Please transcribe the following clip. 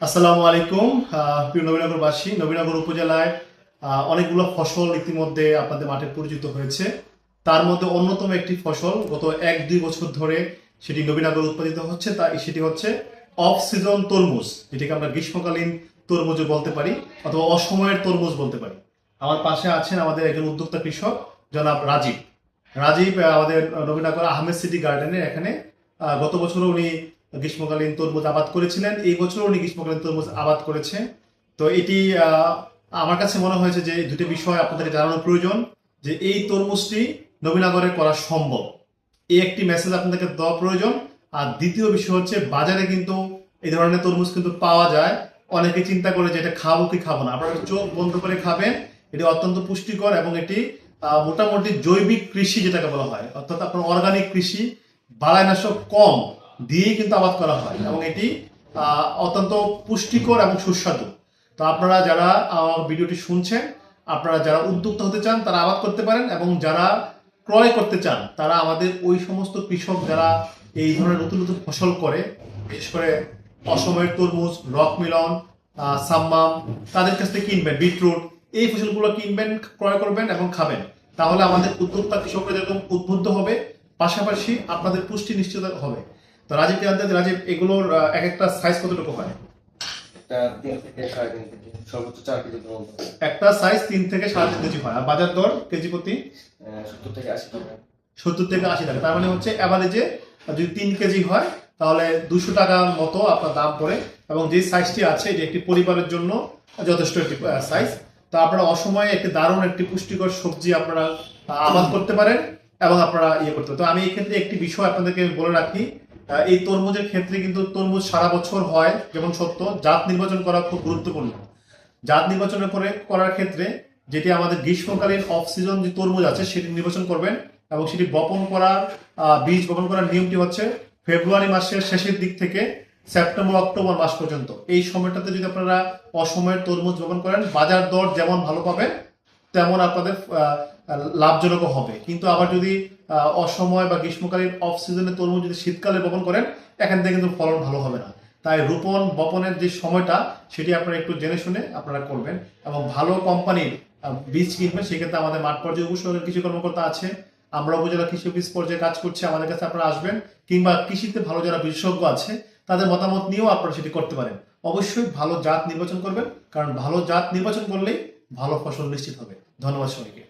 আসসালামু আলাইকুম। প্রিয় নবীনগরবাসী, নবীনগর উপজেলায় অনেকগুলো ফসল ইতিমধ্যে আপনাদের মাঠে পরিচিত হয়েছে। তার মধ্যে অন্যতম একটি ফসল গত 1-2 বছর ধরে সেটি নবীনগর উৎপাদিত হচ্ছে, সেটি হচ্ছে অফ সিজন তরমুজ, যেটাকে আমরা গ্রীষ্মকালীন তরমুজও বলতে পারি অথবা অসময়ের তরমুজ বলতে পারি। আমার পাশে আছেন আমাদের একজন উদ্যোক্তা কৃষক জনাব রাজীব। রাজীব আমাদের নবীনগর আহমেদ সিটি গার্ডেনের এখানে গত বছরও উনি গ্রীষ্মকালীন তরমুজ আবাদ করেছিলেন, এই বছর উনি গ্রীষ্মকালীন তরমুজ আবাদ করেছে। তো এটি আমার কাছে মনে হয়েছে যে দুটি বিষয় আপনাদেরকে জানানো প্রয়োজন, যে এই তরমুজটি নবীনগরে করা সম্ভব, এই একটি মেসেজ আপনাদেরকে দেওয়া প্রয়োজন। আর দ্বিতীয় বিষয় হচ্ছে বাজারে কিন্তু এই ধরনের তরমুজ কিন্তু পাওয়া যায়। অনেকে চিন্তা করে যে এটা খাবো কি খাবো না, আপনারা চোখ বন্ধ করে খাবেন। এটি অত্যন্ত পুষ্টিকর এবং এটি মোটামুটি জৈবিক কৃষি যেটাকে বলা হয়, অর্থাৎ আপনার অর্গানিক কৃষি, বালাইনাশক কম দিয়েই কিন্তু আবাদ করা হয় এবং এটি অত্যন্ত পুষ্টিকর এবং সুস্বাদু। তো আপনারা যারা ভিডিওটি শুনছেন, আপনারা যারা উদ্যোক্তা হতে চান তারা আবাদ করতে পারেন, এবং যারা ক্রয় করতে চান তারা আমাদের ওই সমস্ত কৃষক যারা এই ধরনের নতুন নতুন ফসল করে, বিশেষ করে অসময়ের তরমুজ, রক মিলন, সাম্মাম, তাদের কাছ থেকে কিনবেন। বিটরুট, এই ফসলগুলো কিনবেন, ক্রয় করবেন এবং খাবেন। তাহলে আমাদের উদ্যোক্তা কৃষকরা যেরকম উদ্বুদ্ধ হবে, পাশাপাশি আপনাদের পুষ্টি নিশ্চিত হবে। তো রাজীবকে জানতে, রাজীব এগুলোর এক একটা সাইজ কতটুকু হয়? একটা সাইজ 3 থেকে 3.5 কেজি হয়। আর বাজার দর কেজি প্রতি 70 থেকে 80 টাকা। 70 থেকে 80 টাকা। তার মানে হচ্ছে এভারেজে যদি 3 কেজি হয় তাহলে 200 টাকার মতো আপনার দাম পড়ে। এবং যে সাইজটি আছে এটি একটি পরিবারের জন্য যথেষ্ট একটি সাইজ। তো আপনারা অসময়ে একটি দারুণ একটি পুষ্টিকর সবজি আপনারা আবাদ করতে পারেন এবং আপনারা করতে পারেন। তো আমি এই ক্ষেত্রে একটি বিষয় আপনাদেরকে বলে রাখি, এই তরমুজের ক্ষেত্রে কিন্তু তরমুজ সারা বছর হয় যেমন সত্য, জাত নির্বাচন করা খুব গুরুত্বপূর্ণ। জাত নির্বাচন করার ক্ষেত্রে যেটি আমাদের গ্রীষ্মকালীন অফ সিজন যে তরমুজ আছে সেটি নির্বাচন করবেন, এবং সেটি বপন করার বীজ বপন করার নিয়মটি হচ্ছে ফেব্রুয়ারি মাসের শেষের দিক থেকে সেপ্টেম্বর অক্টোবর মাস পর্যন্ত। এই সময়টাতে যদি আপনারা অসময়ের তরমুজ বপন করেন, বাজার দর যেমন ভালো পাবেন তেমন আপনাদের লাভজনকও হবে। কিন্তু আবার যদি অসময় বা গ্রীষ্মকালীন অফ সিজনের তরমুজ যদি শীতকালে বপন করেন, এখান থেকে কিন্তু ফলন ভালো হবে না। তাই রোপণ বপনের যে সময়টা সেটি আপনারা একটু জেনে শুনে আপনারা করবেন, এবং ভালো কোম্পানির বীজ কিনবেন। সেক্ষেত্রে আমাদের মাঠ পর্যায়ে উপসর্গের কৃষি কর্মকর্তা আছে, আমরা উপজেলা কৃষি অফিস পর্যায়ে কাজ করছি, আমাদের কাছে আপনারা আসবেন, কিংবা কৃষিতে ভালো যারা বিশেষজ্ঞ আছে তাদের মতামত নিয়েও আপনারা সেটি করতে পারেন। অবশ্যই ভালো জাত নির্বাচন করবেন, কারণ ভালো জাত নির্বাচন করলেই ভালো ফসল নিশ্চিত হবে। ধন্যবাদ সবাইকে।